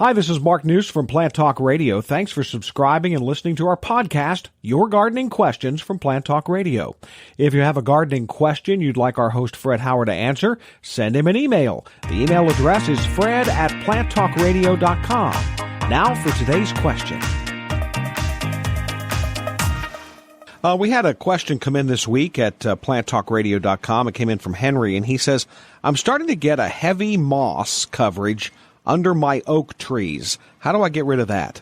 Hi, this is Mark News from Plant Talk Radio. Thanks for subscribing and listening to our podcast, Your Gardening Questions from Plant Talk Radio. If you have a gardening question you'd like our host Fred Howard to answer, send him an email. The email address is fred@planttalkradio.com. Now for today's question. We had a question come in this week at planttalkradio.com. It came in from Henry, and he says, I'm starting to get a heavy moss coverage under my oak trees. How do I get rid of that?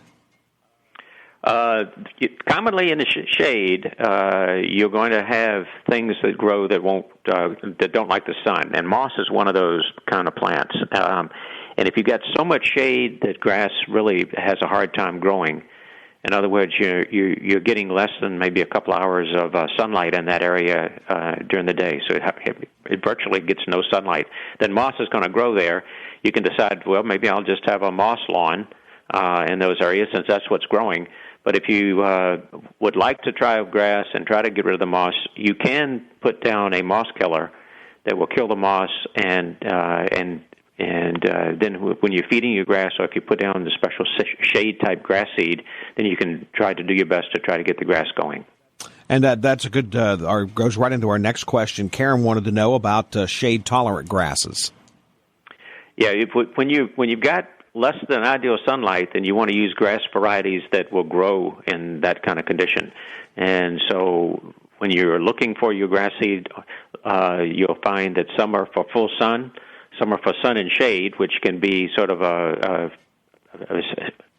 Commonly in the shade, you're going to have things that grow that that don't like the sun, and moss is one of those kind of plants. And if you got so much shade that grass really has a hard time growing, in other words, you're getting less than maybe a couple hours of sunlight in that area during the day, so it virtually gets no sunlight, then moss is going to grow there. You can decide, well, maybe I'll just have a moss lawn in those areas since that's what's growing. But if you would like to try grass and try to get rid of the moss, you can put down a moss killer that will kill the moss, and then when you're feeding your grass, or if you put down the special shade-type grass seed, then you can try to do your best to try to get the grass going. And that's a good, goes right into our next question. Karen wanted to know about shade-tolerant grasses. Yeah, when you've got less than ideal sunlight, then you want to use grass varieties that will grow in that kind of condition. And so when you're looking for your grass seed, you'll find that some are for full sun, some are for sun and shade, which can be sort of a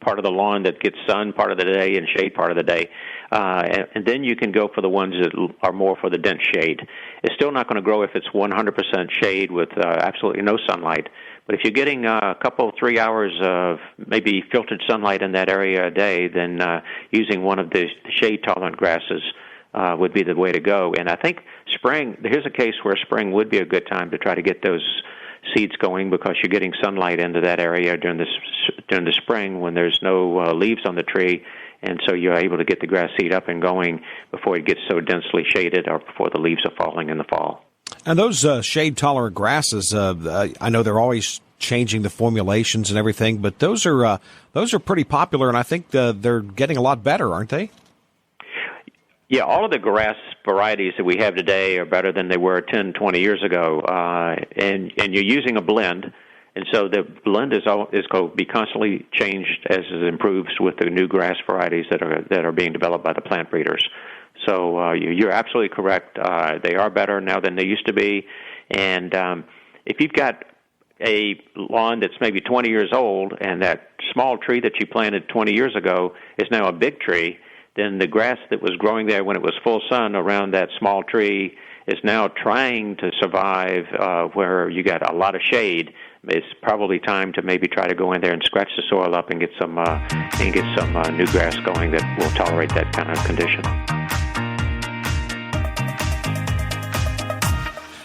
part of the lawn that gets sun part of the day and shade part of the day. And then you can go for the ones that are more for the dense shade. It's still not going to grow if it's 100% shade with absolutely no sunlight. But if you're getting a couple, 3 hours of maybe filtered sunlight in that area a day, then using one of the shade-tolerant grasses would be the way to go. And I think here's a case where spring would be a good time to try to get those seeds going, because you're getting sunlight into that area during the spring when there's no leaves on the tree, and so you're able to get the grass seed up and going before it gets so densely shaded or before the leaves are falling in the fall. And those shade-tolerant grasses, I know they're always changing the formulations and everything, but those are pretty popular, and I think they're getting a lot better, aren't they? Yeah, all of the grass varieties that we have today are better than they were 10, 20 years ago, and you're using a blend, and so the blend is going to be constantly changed as it improves with the new grass varieties that are being developed by the plant breeders. So you're absolutely correct. They are better now than they used to be, and if you've got a lawn that's maybe 20 years old and that small tree that you planted 20 years ago is now a big tree, then the grass that was growing there when it was full sun around that small tree is now trying to survive where you got a lot of shade. It's probably time to maybe try to go in there and scratch the soil up and get some new grass going that will tolerate that kind of condition.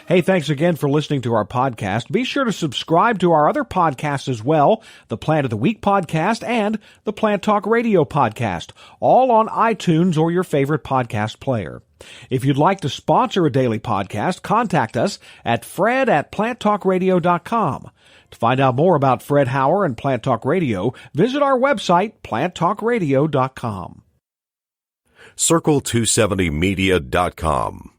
Hey, thanks again for listening to our podcast. Be sure to subscribe to our other podcasts as well, the Plant of the Week podcast and the Plant Talk Radio podcast, all on iTunes or your favorite podcast player. If you'd like to sponsor a daily podcast, contact us at fred@planttalkradio.com. To find out more about Fred Howard and Plant Talk Radio, visit our website, planttalkradio.com. Circle270media.com